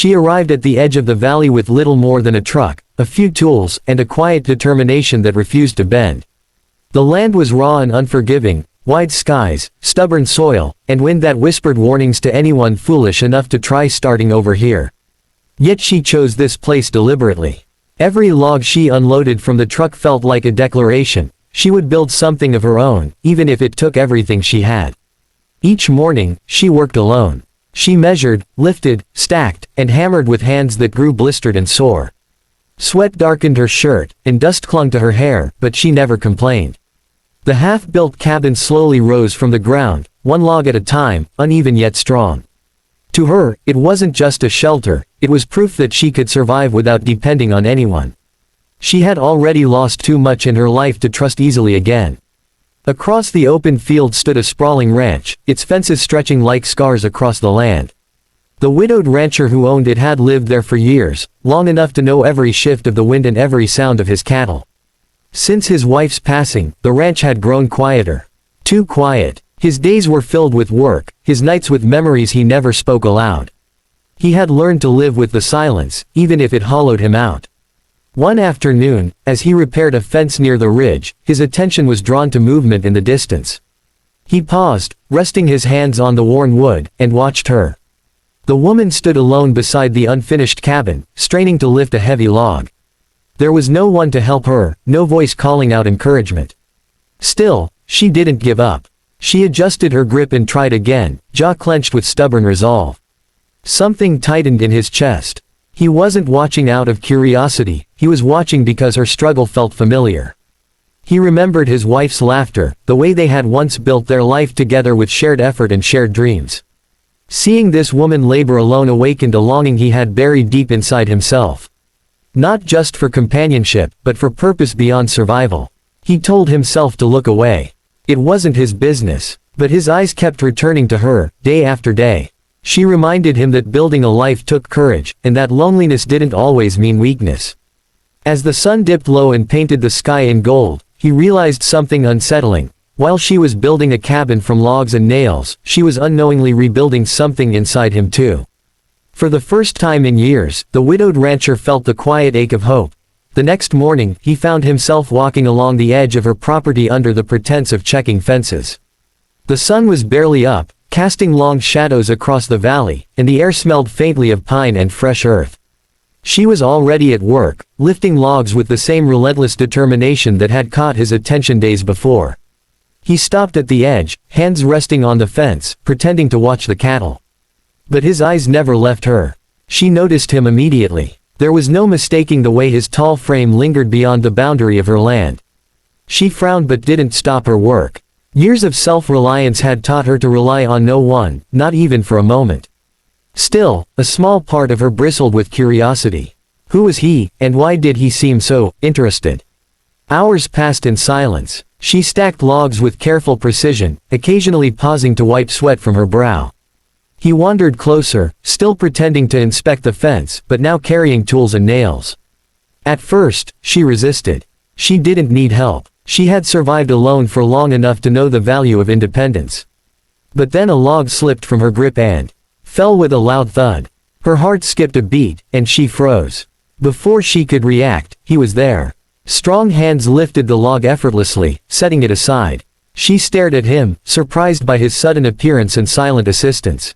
She arrived at the edge of the valley with little more than a truck, a few tools, and a quiet determination that refused to bend. The land was raw and unforgiving, wide skies, stubborn soil, and wind that whispered warnings to anyone foolish enough to try starting over here. Yet she chose this place deliberately. Every log she unloaded from the truck felt like a declaration. She would build something of her own, even if it took everything she had. Each morning, she worked alone. She measured, lifted, stacked, and hammered with hands that grew blistered and sore. Sweat darkened her shirt, and dust clung to her hair, but she never complained. The half-built cabin slowly rose from the ground, one log at a time, uneven yet strong. To her, it wasn't just a shelter, it was proof that she could survive without depending on anyone. She had already lost too much in her life to trust easily again. Across the open field stood a sprawling ranch, its fences stretching like scars across the land. The widowed rancher who owned it had lived there for years, long enough to know every shift of the wind and every sound of his cattle. Since his wife's passing, the ranch had grown quieter. Too quiet. His days were filled with work, his nights with memories he never spoke aloud. He had learned to live with the silence, even if it hollowed him out. One afternoon, as he repaired a fence near the ridge, his attention was drawn to movement in the distance. He paused, resting his hands on the worn wood, and watched her. The woman stood alone beside the unfinished cabin, straining to lift a heavy log. There was no one to help her, no voice calling out encouragement. Still, she didn't give up. She adjusted her grip and tried again, jaw clenched with stubborn resolve. Something tightened in his chest. He wasn't watching out of curiosity, he was watching because her struggle felt familiar. He remembered his wife's laughter, the way they had once built their life together with shared effort and shared dreams. Seeing this woman labor alone awakened a longing he had buried deep inside himself. Not just for companionship, but for purpose beyond survival. He told himself to look away. It wasn't his business, but his eyes kept returning to her, day after day. She reminded him that building a life took courage, and that loneliness didn't always mean weakness. As the sun dipped low and painted the sky in gold, he realized something unsettling. While she was building a cabin from logs and nails, she was unknowingly rebuilding something inside him too. For the first time in years, the widowed rancher felt the quiet ache of hope. The next morning, he found himself walking along the edge of her property under the pretense of checking fences. The sun was barely up, casting long shadows across the valley, and the air smelled faintly of pine and fresh earth. She was already at work, lifting logs with the same relentless determination that had caught his attention days before. He stopped at the edge, hands resting on the fence, pretending to watch the cattle. But his eyes never left her. She noticed him immediately. There was no mistaking the way his tall frame lingered beyond the boundary of her land. She frowned but didn't stop her work. Years of self-reliance had taught her to rely on no one, not even for a moment. Still, a small part of her bristled with curiosity. Who was he, and why did he seem so interested? Hours passed in silence. She stacked logs with careful precision, occasionally pausing to wipe sweat from her brow. He wandered closer, still pretending to inspect the fence, but now carrying tools and nails. At first, she resisted. She didn't need help. She had survived alone for long enough to know the value of independence. But then a log slipped from her grip and fell with a loud thud. Her heart skipped a beat, and she froze. Before she could react, he was there. Strong hands lifted the log effortlessly, setting it aside. She stared at him, surprised by his sudden appearance and silent assistance.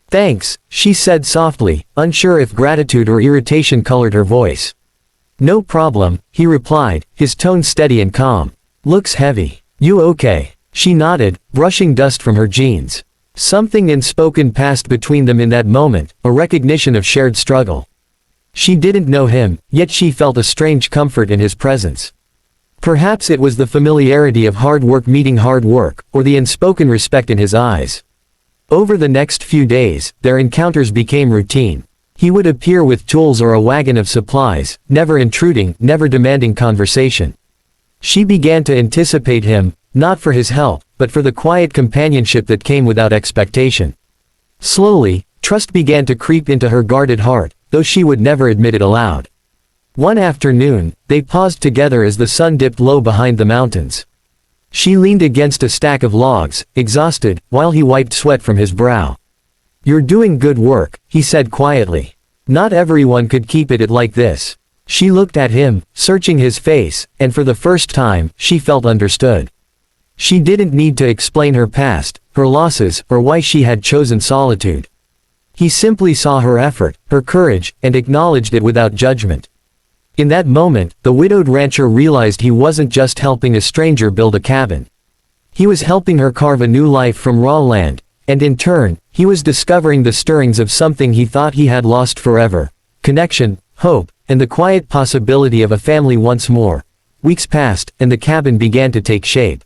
"Thanks," she said softly, unsure if gratitude or irritation colored her voice. "No problem," he replied, his tone steady and calm. "Looks heavy. You okay?" She nodded, brushing dust from her jeans. Something unspoken passed between them in that moment, a recognition of shared struggle. She didn't know him, yet she felt a strange comfort in his presence. Perhaps it was the familiarity of hard work meeting hard work, or the unspoken respect in his eyes. Over the next few days, their encounters became routine. He would appear with tools or a wagon of supplies, never intruding, never demanding conversation. She began to anticipate him, not for his help, but for the quiet companionship that came without expectation. Slowly, trust began to creep into her guarded heart, though she would never admit it aloud. One afternoon, they paused together as the sun dipped low behind the mountains. She leaned against a stack of logs, exhausted, while he wiped sweat from his brow. "You're doing good work," he said quietly. Not everyone could keep it like this. She looked at him, searching his face, and for the first time, she felt understood. She didn't need to explain her past, her losses, or why she had chosen solitude. He simply saw her effort, her courage, and acknowledged it without judgment. In that moment, the widowed rancher realized he wasn't just helping a stranger build a cabin. He was helping her carve a new life from raw land, and in turn, he was discovering the stirrings of something he thought he had lost forever: connection, hope, and the quiet possibility of a family once more. Weeks passed, and the cabin began to take shape.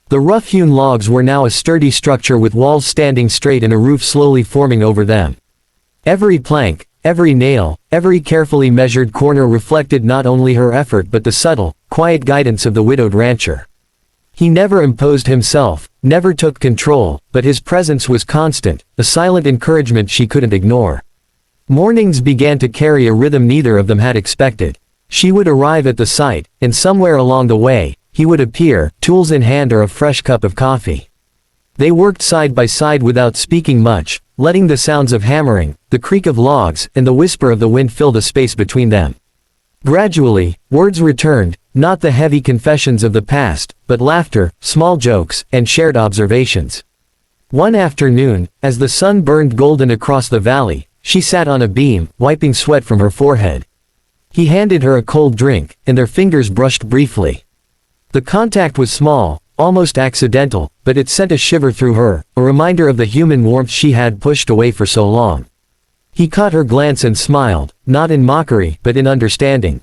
The rough-hewn logs were now a sturdy structure with walls standing straight and a roof slowly forming over them. Every plank, every nail, every carefully measured corner reflected not only her effort but the subtle, quiet guidance of the widowed rancher. He never imposed himself, never took control, but his presence was constant, a silent encouragement she couldn't ignore. Mornings began to carry a rhythm neither of them had expected. She would arrive at the site, and somewhere along the way, he would appear, tools in hand or a fresh cup of coffee. They worked side by side without speaking much, letting the sounds of hammering, the creak of logs, and the whisper of the wind fill the space between them. Gradually, words returned, not the heavy confessions of the past, but laughter, small jokes, and shared observations. One afternoon, as the sun burned golden across the valley, she sat on a beam, wiping sweat from her forehead. He handed her a cold drink, and their fingers brushed briefly. The contact was small, almost accidental, but it sent a shiver through her, a reminder of the human warmth she had pushed away for so long. He caught her glance and smiled, not in mockery, but in understanding.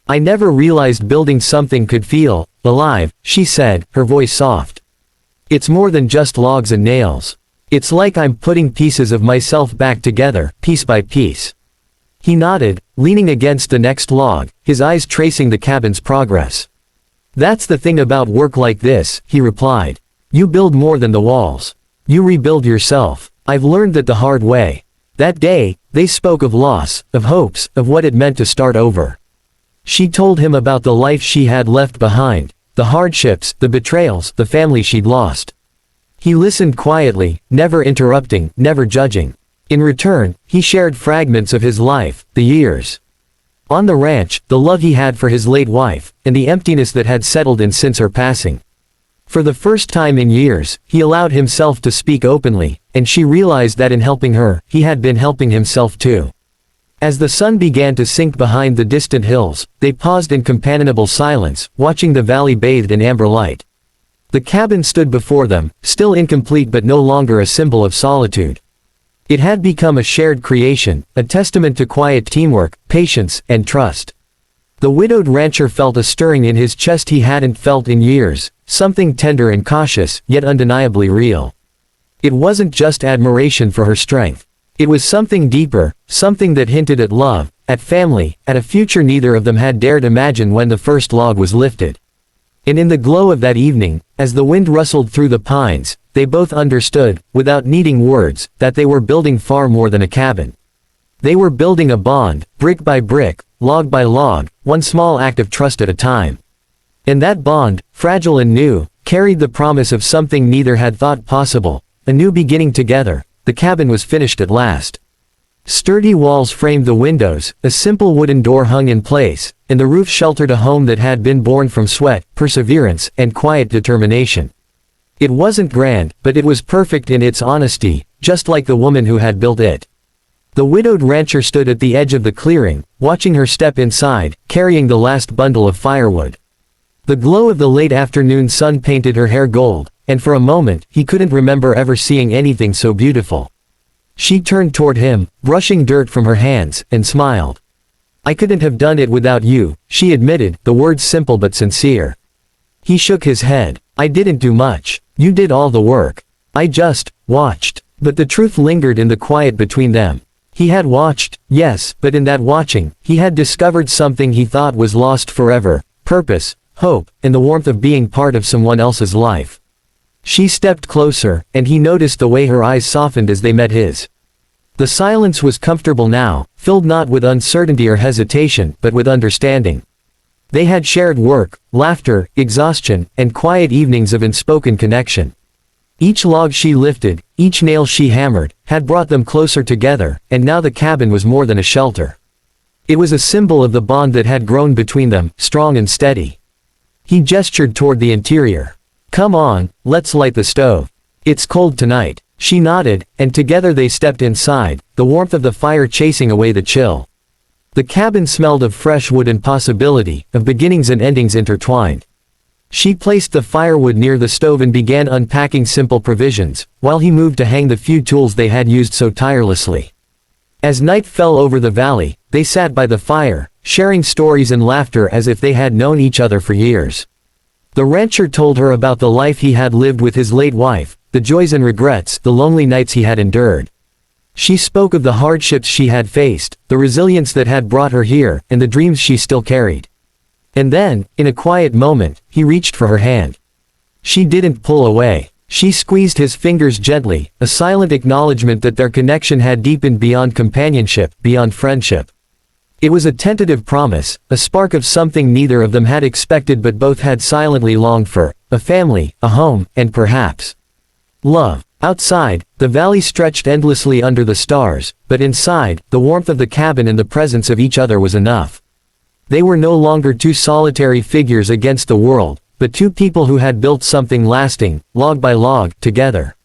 "I never realized building something could feel alive," she said, her voice soft. "It's more than just logs and nails. It's like I'm putting pieces of myself back together, piece by piece." He nodded, leaning against the next log, his eyes tracing the cabin's progress. "That's the thing about work like this," he replied. "You build more than the walls. You rebuild yourself. I've learned that the hard way." That day, they spoke of loss, of hopes, of what it meant to start over. She told him about the life she had left behind, the hardships, the betrayals, the family she'd lost. He listened quietly, never interrupting, never judging. In return, he shared fragments of his life, the years on the ranch, the love he had for his late wife, and the emptiness that had settled in since her passing. For the first time in years, he allowed himself to speak openly, and she realized that in helping her, he had been helping himself too. As the sun began to sink behind the distant hills, they paused in companionable silence, watching the valley bathed in amber light. The cabin stood before them, still incomplete but no longer a symbol of solitude. It had become a shared creation, a testament to quiet teamwork, patience, and trust. The widowed rancher felt a stirring in his chest he hadn't felt in years, something tender and cautious, yet undeniably real. It wasn't just admiration for her strength. It was something deeper, something that hinted at love, at family, at a future neither of them had dared imagine when the first log was lifted. And in the glow of that evening, as the wind rustled through the pines, they both understood, without needing words, that they were building far more than a cabin. They were building a bond, brick by brick, log by log, one small act of trust at a time. And that bond, fragile and new, carried the promise of something neither had thought possible, a new beginning together. The cabin was finished at last. Sturdy walls framed the windows, a simple wooden door hung in place, and the roof sheltered a home that had been born from sweat, perseverance, and quiet determination. It wasn't grand, but it was perfect in its honesty, just like the woman who had built it. The widowed rancher stood at the edge of the clearing, watching her step inside, carrying the last bundle of firewood. The glow of the late afternoon sun painted her hair gold, and for a moment, he couldn't remember ever seeing anything so beautiful. She turned toward him, brushing dirt from her hands, and smiled. "I couldn't have done it without you," she admitted, the words simple but sincere. He shook his head. "I didn't do much. You did all the work. I just watched." But the truth lingered in the quiet between them. He had watched, yes, but in that watching, he had discovered something he thought was lost forever: purpose, hope, and the warmth of being part of someone else's life. She stepped closer, and he noticed the way her eyes softened as they met his. The silence was comfortable now, filled not with uncertainty or hesitation, but with understanding. They had shared work, laughter, exhaustion, and quiet evenings of unspoken connection. Each log she lifted, each nail she hammered, had brought them closer together, and now the cabin was more than a shelter. It was a symbol of the bond that had grown between them, strong and steady. He gestured toward the interior. "Come on, let's light the stove. It's cold tonight." She nodded, and together they stepped inside, the warmth of the fire chasing away the chill. The cabin smelled of fresh wood and possibility, of beginnings and endings intertwined. She placed the firewood near the stove and began unpacking simple provisions, while he moved to hang the few tools they had used so tirelessly. As night fell over the valley, they sat by the fire, sharing stories and laughter as if they had known each other for years. The rancher told her about the life he had lived with his late wife, the joys and regrets, the lonely nights he had endured. She spoke of the hardships she had faced, the resilience that had brought her here, and the dreams she still carried. And then, in a quiet moment, he reached for her hand. She didn't pull away. She squeezed his fingers gently, a silent acknowledgement that their connection had deepened beyond companionship, beyond friendship. It was a tentative promise, a spark of something neither of them had expected but both had silently longed for, a family, a home, and perhaps love. Outside, the valley stretched endlessly under the stars, but inside, the warmth of the cabin and the presence of each other was enough. They were no longer two solitary figures against the world, but two people who had built something lasting, log by log, together.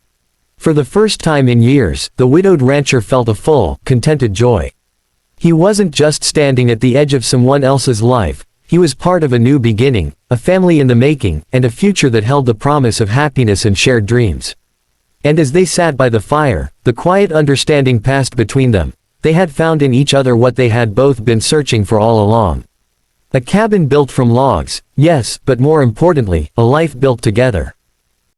For the first time in years, the widowed rancher felt a full, contented joy. He wasn't just standing at the edge of someone else's life, he was part of a new beginning, a family in the making, and a future that held the promise of happiness and shared dreams. And as they sat by the fire, the quiet understanding passed between them. They had found in each other what they had both been searching for all along. A cabin built from logs, yes, but more importantly, a life built together.